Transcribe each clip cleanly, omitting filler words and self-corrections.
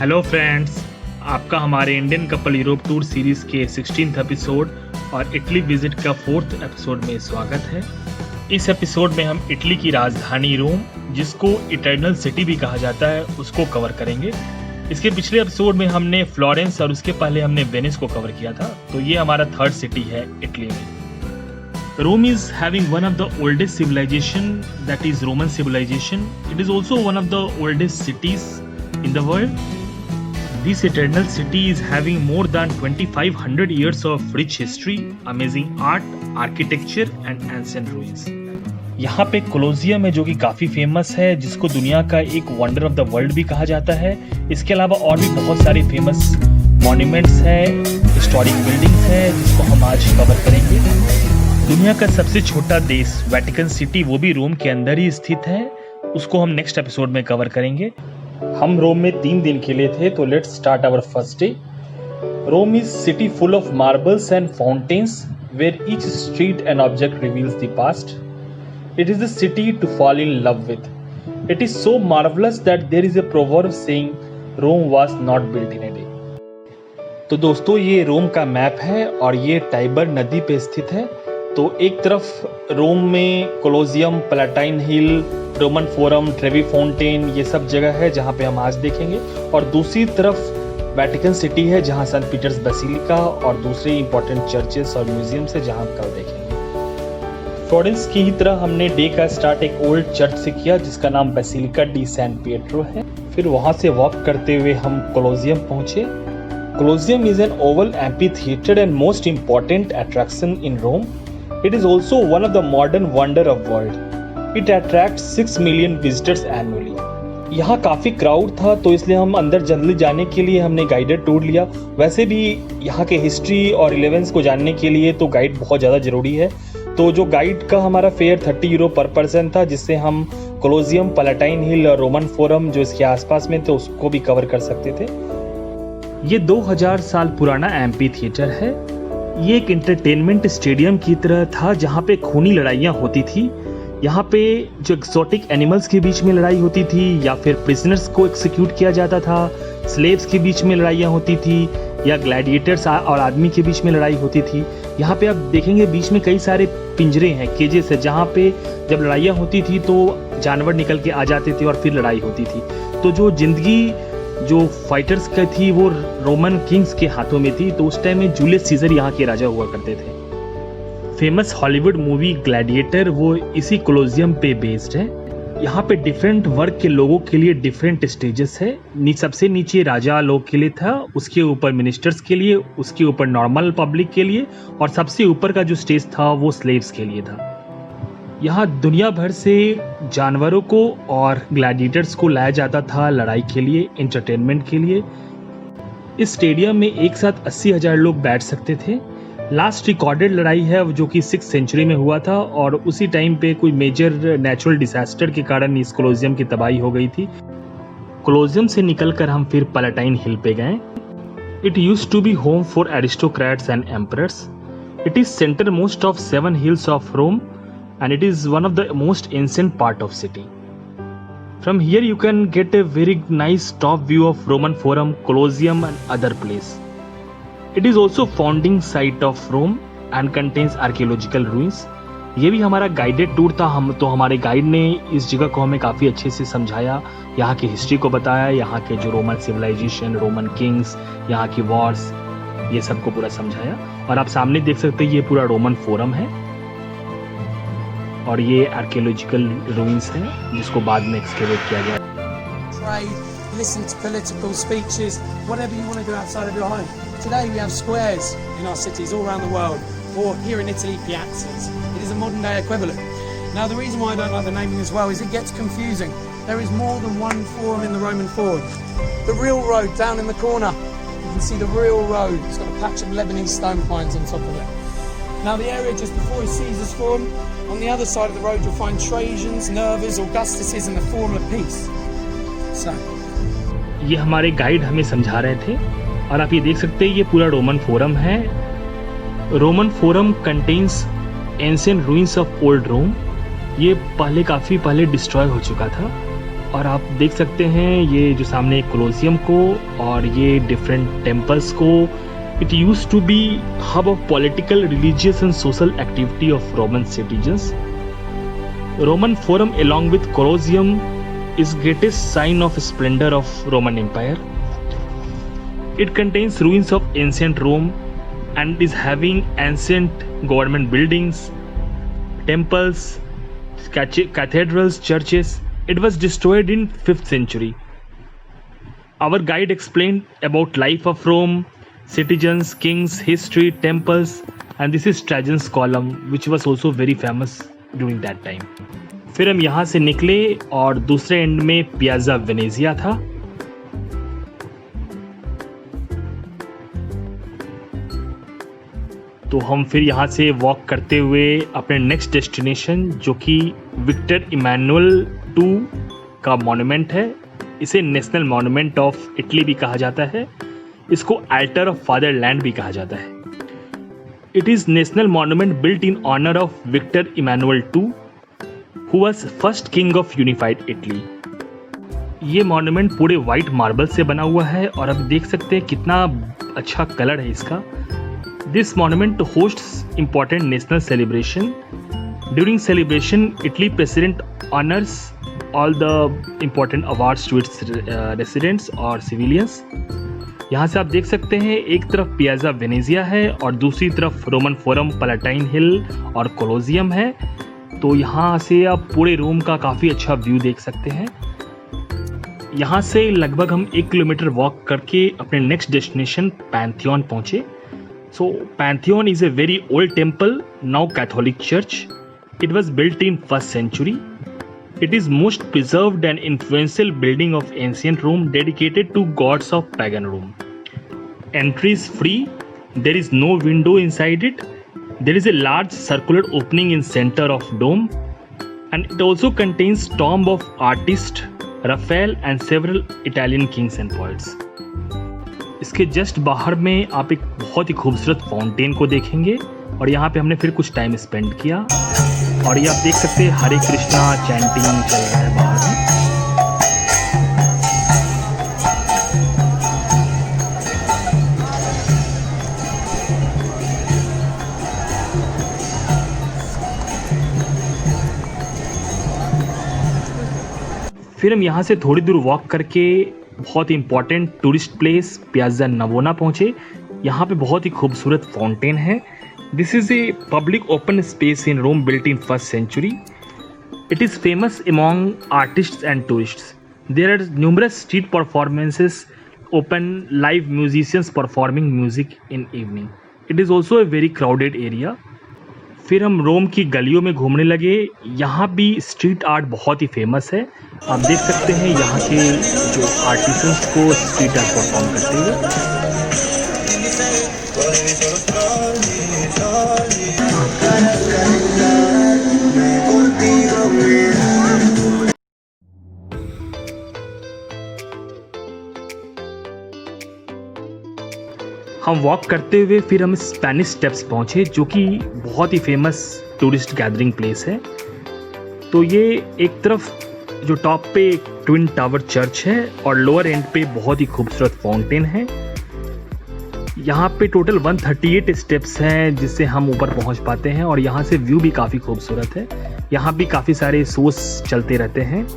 Hello friends, आपका हमारे Indian couple Europe tour series के 16th एपिसोड और इटली विजिट का 4th एपिसोड में स्वागत है। इस एपिसोड में हम इटली की राजधानी रोम, जिसको इटर्नल सिटी भी कहा जाता है, उसको कवर करेंगे। इसके पिछले एपिसोड में हमने फ्लोरेंस और उसके पहले हमने वेनिस को कवर किया था, तो ये हमारा थर्ड सिटी है इटली में। Rome is having one of the oldest civilization, that is Roman civilization. It is also one of the oldest cities in the world. This eternal city is having more than 2500 years of rich history, amazing art, architecture and ancient ruins. यहाँ पे Colosseum है जो कि काफ़ी famous है, जिसको दुनिया का एक वंडर ऑफ द वर्ल्ड भी कहा जाता है। इसके अलावा और भी बहुत सारे फेमस मॉन्यूमेंट्स हैं, हिस्टोरिक बिल्डिंग्स हैं, जिसको हम आज कवर करेंगे। दुनिया का सबसे छोटा देश वेटिकन सिटी, वो भी रोम के अंदर ही स्थित है, उसको हम नेक्स्ट एपिसोड में कवर करेंगे। हम रोम में 3 दिन के लिए थे, तो let's start our first day. Rome is city full of marbles and fountains where each street and object reveals the past. It is the city to fall in love with. It is so marvellous that there is a proverb saying Rome was not built in a day. तो दोस्तों, ये रोम का map है और ये Tiber नदी पे स्थित है। तो एक तरफ रोम में कोलोसियम, पैलेटाइन हिल, रोमन फोरम, ट्रेवी फाउंटेन, ये सब जगह है जहाँ पे हम आज देखेंगे, और दूसरी तरफ वेटिकन सिटी है जहाँ सेंट पीटर्स बेसिलिका और दूसरे इंपॉर्टेंट चर्चेस और म्यूजियम्स है जहाँ हम कल देखेंगे। फ्लोरेंस की ही तरह हमने डे का स्टार्ट एक ओल्ड चर्च से किया जिसका नाम बेसिलिका डी सैंट पिएट्रो है। फिर वहाँ से वॉक करते हुए हम कोलोसियम पहुँचे। Colosseum is an oval amphitheatre and most important attraction in Rome. It is also one of the modern wonder of world. It attracts 6 million visitors annually. यहाँ काफ़ी क्राउड था, तो इसलिए हम अंदर जल्दी जाने के लिए हमने गाइडेड टूर लिया। वैसे भी यहाँ के हिस्ट्री और रिलेवेंस को जानने के लिए तो गाइड बहुत ज़्यादा ज़रूरी है। तो जो गाइड का हमारा फेयर 30 यूरो पर पर्सन था, जिससे हम कोलोसियम, पैलेटाइन हिल और रोमन फोरम जो इसके आसपास में थे उसको भी कवर कर सकते थे। ये 2000 साल पुराना एम्पी थिएटर है। ये एक एंटरटेनमेंट स्टेडियम की तरह था जहाँ पे खूनी लड़ाइयाँ होती थी। यहाँ पे जो एक्सोटिक एनिमल्स के बीच में लड़ाई होती थी, या फिर प्रिजनर्स को एक्सिक्यूट किया जाता था, स्लेव्स के बीच में लड़ाइयाँ होती थी, या ग्लैडिएटर्स और आदमी के बीच में लड़ाई होती थी। यहाँ पे आप देखेंगे बीच में कई सारे पिंजरे हैं, केजेस है, जहाँ पे जब लड़ाइयाँ होती थी तो जानवर निकल के आ जाते थे और फिर लड़ाई होती थी। तो जो जिंदगी जो फाइटर्स का थी वो रोमन किंग्स के हाथों में थी। तो उस टाइम में जूलियस सीजर यहाँ के राजा हुआ करते थे। फेमस हॉलीवुड मूवी ग्लैडिएटर वो इसी कोलोसियम पे बेस्ड है। यहाँ पे डिफरेंट वर्ग के लोगों के लिए डिफरेंट स्टेजेस है। सबसे नीचे राजा लोग के लिए था, उसके ऊपर मिनिस्टर्स के लिए, उसके ऊपर नॉर्मल पब्लिक के लिए, और सबसे ऊपर का जो स्टेज था वो स्लेव्स के लिए था। यहाँ दुनिया भर से जानवरों को और ग्लैडिएटर्स को लाया जाता था लड़ाई के लिए, एंटरटेनमेंट के लिए। इस स्टेडियम में एक साथ 80,000 लोग बैठ सकते थे। लास्ट रिकॉर्डेड लड़ाई है जो कि 6th सेंचुरी में हुआ था, और उसी टाइम पे कोई मेजर नेचुरल डिजास्टर के कारण इस कोलोसियम की तबाही हो गई थी। कोलोसियम से निकलकर हम फिर पैलेटाइन हिल पे गए। It used to be home for aristocrats and emperors. It is centre most of 7 hills of Rome. And it is one of the most ancient part of city. From here you can get a very nice top view of Roman Forum, Colosseum and other place. It is also founding site of Rome and contains archaeological ruins. ये भी हमारा guided tour था। तो हमारे guide ने इस जगह को हमें काफ़ी अच्छे से समझाया, यहाँ की हिस्ट्री को बताया, यहाँ के जो रोमन सिविलाइजेशन, रोमन किंग्स, यहाँ की वॉर्स, ये सबको पूरा समझाया। और आप सामने देख सकते हैं ये पूरा रोमन फोरम है, और ये आर्कियोलॉजिकल रूइंस हैं जिसको बाद में एक्सकेवेट किया गया। Trade, listen to political speeches, whatever you want to do outside of your home. Today we have squares in our cities all around the world, or here in Italy, piazzas. It is a modern day equivalent. Now the reason why I don't like the naming as well is it gets confusing. There is more than one forum in the Roman Forum. The real road down in the corner, you can see the real road. It's got a patch of Lebanese stone pines on top of it. Now the area just before is Caesar's Forum. On the other side of the road you'll find Trajan's, Nerva's, Augustus's and the Forum of Peace. So ये हमारे guide हमें समझा रहे थे, और आप ये देख सकते हैं ये पूरा रोमन फोरम है। Roman forum contains ancient ruins of old Rome. ये काफ़ी पहले डिस्ट्रॉय हो चुका था, और आप देख सकते हैं ये जो सामने कोलोसियम को और ये डिफरेंट टेम्पल्स को. It used to be hub of political, religious and social activity of Roman citizens. Roman forum along with Colosseum is greatest sign of splendor of Roman Empire. It contains ruins of ancient Rome and is having ancient government buildings, temples, cathedrals, churches. It was destroyed in 5th century. Our guide explained about life of Rome, citizens, kings, history, temples, and this is Trajan's Column, which was also very famous during that time. फिर हम यहाँ से निकले और दूसरे and में piazza Venezia था. तो हम फिर यहाँ से वॉक करते हुए अपने नेक्स्ट डेस्टिनेशन जो कि विक्टर इमैनुअल II का मॉन्यूमेंट है. इसे नेशनल मॉन्यूमेंट ऑफ इटली भी कहा जाता है. इसको अल्टर ऑफ फादरलैंड भी कहा जाता है. It is national monument built in honour of Victor Emmanuel II who was first king of unified Italy. ये मॉन्यूमेंट पूरे वाइट मार्बल से बना हुआ है और आप देख सकते हैं कितना अच्छा कलर है इसका. This monument hosts important national celebration. During celebration Italy president honours all the important awards to its residents और civilians. यहाँ से आप देख सकते हैं एक तरफ पियाज़ा वेनेजिया है और दूसरी तरफ रोमन फोरम, पैलेटाइन हिल और कोलोसियम है. तो यहाँ से आप पूरे रोम का काफ़ी अच्छा व्यू देख सकते हैं. यहाँ से लगभग हम 1 किलोमीटर वॉक करके अपने नेक्स्ट डेस्टिनेशन पैंथियन पहुँचे. So Pantheon is a very old temple, now Catholic church. It was built in 1st century. It is most preserved and influential building of ancient Rome dedicated to gods of pagan Rome. Entry is free. There is no window inside it. There is a large circular opening in center of dome, and it also contains tomb of artist Raphael and several Italian kings and poets. इसके just बाहर में आप एक बहुत ही खूबसूरत fountain को देखेंगे और यहाँ पे हमने फिर कुछ टाइम स्पेंड किया. और ये आप देख सकते हैं हरे कृष्णा चैंटिंग चल रहा है बाहर में. फिर हम यहाँ से थोड़ी दूर वॉक करके बहुत ही important tourist place Piazza Navona पहुँचे. यहाँ पे बहुत ही खूबसूरत फाउंटेन है. This is a public open space in Rome built in 1st century. It is famous among artists and tourists. There are numerous street performances, open live musicians performing music in evening. It is also a very crowded area. फिर हम रोम की गलियों में घूमने लगे. यहाँ भी street art बहुत ही फेमस है. आप देख सकते हैं यहाँ के जो आर्टिसंस को स्ट्रीट आर्ट परफॉर्म करते हुए. हम वॉक करते हुए फिर हम स्पेनिश स्टेप्स पहुँचे जो कि बहुत ही फेमस टूरिस्ट गैदरिंग प्लेस है. तो ये एक तरफ जो टॉप पे ट्विन टावर चर्च है और लोअर एंड पे बहुत ही खूबसूरत फाउंटेन है. यहाँ पे टोटल 138 स्टेप्स हैं जिससे हम ऊपर पहुँच पाते हैं और यहाँ से व्यू भी काफ़ी खूबसूरत है. यहाँ भी काफ़ी सारे शोज चलते रहते हैं.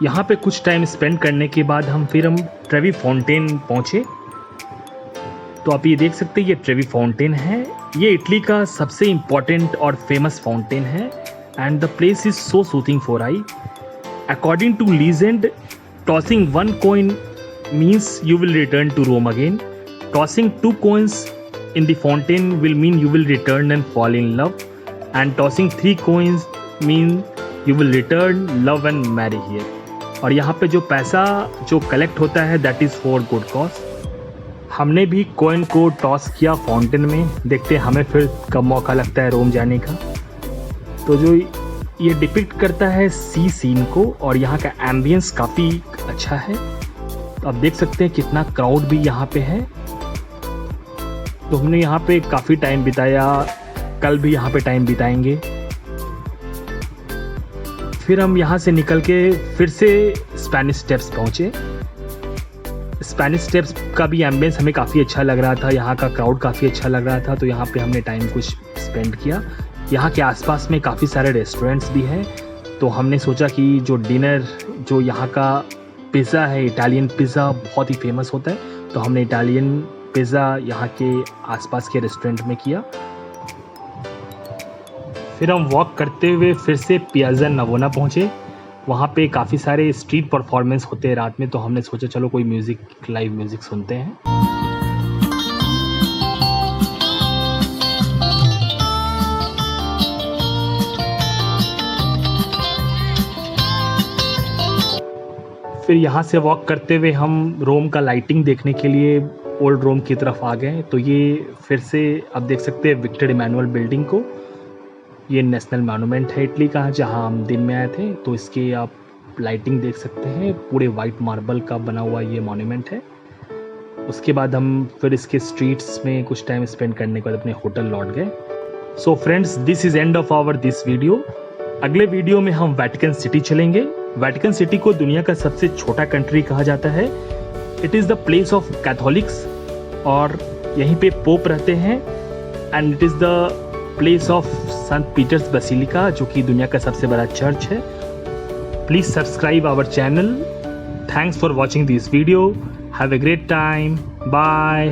यहाँ पे कुछ टाइम स्पेंड करने के बाद हम ट्रेवी फाउंटेन पहुँचे. तो आप ये देख सकते हैं ये ट्रेवी फाउंटेन है. ये इटली का सबसे इम्पॉर्टेंट और फेमस फाउंटेन है and the place is so soothing for eye. According to legend, tossing 1 coin means you will return to Rome again. Tossing 2 coins in the fountain will mean you will return and fall in love. And tossing 3 coins mean you will return, love and marry here. और यहाँ पे जो पैसा जो collect होता है that is for good cause. हमने भी कॉइन को टॉस किया फाउंटेन में. देखते हैं हमें फिर कब मौका लगता है रोम जाने का. तो जो ये डिपिक्ट करता है सी सीन को और यहाँ का एम्बियंस काफ़ी अच्छा है. तो आप देख सकते हैं कितना क्राउड भी यहाँ पे है. तो हमने यहाँ पे काफ़ी टाइम बिताया, कल भी यहाँ पे टाइम बिताएंगे। फिर हम यहाँ से निकल के फिर से स्पेनिश स्टेप्स पहुँचे। स्पेनिश स्टेप्स का भी एम्बियंस हमें काफ़ी अच्छा लग रहा था, यहाँ का क्राउड काफ़ी अच्छा लग रहा था, तो यहाँ पे हमने टाइम कुछ स्पेंड किया। यहाँ के आसपास में काफ़ी सारे रेस्टोरेंट्स भी हैं, तो हमने सोचा कि जो डिनर, जो यहाँ का पिज़्ज़ा है, इटालियन पिज़्ज़ा बहुत ही फेमस होता है, तो हमने इटालियन पिज़्ज़ा यहाँ के आसपास के रेस्टोरेंट में किया। फिर हम वॉक करते हुए फिर से पियाज़ा नवोना पहुँचे। वहाँ पे काफ़ी सारे स्ट्रीट परफॉर्मेंस होते हैं रात में, तो हमने सोचा चलो कोई म्यूज़िक, लाइव म्यूज़िक सुनते हैं। फिर यहाँ से वॉक करते हुए हम रोम का लाइटिंग देखने के लिए ओल्ड रोम की तरफ आ गए। तो ये फिर से आप देख सकते हैं विक्टर इमैनुअल बिल्डिंग को। ये नेशनल मॉन्यूमेंट है इटली का, जहाँ हम दिन में आए थे, तो इसके आप लाइटिंग देख सकते हैं। पूरे वाइट मार्बल का बना हुआ ये मॉन्यूमेंट है। उसके बाद हम फिर इसके स्ट्रीट्स में कुछ टाइम स्पेंड करने के बाद अपने होटल लौट गए। So friends, this is end of our this video. अगले वीडियो में हम वेटिकन सिटी चलेंगे। वेटिकन सिटी को दुनिया का सबसे छोटा कंट्री कहा जाता है। It is the place of Catholics, और यहीं पे पोप रहते हैं। And it is the place of Saint Peter's Basilica, जो कि दुनिया का सबसे बड़ा चर्च है। Please subscribe our channel. Thanks for watching this video. Have a great time. Bye.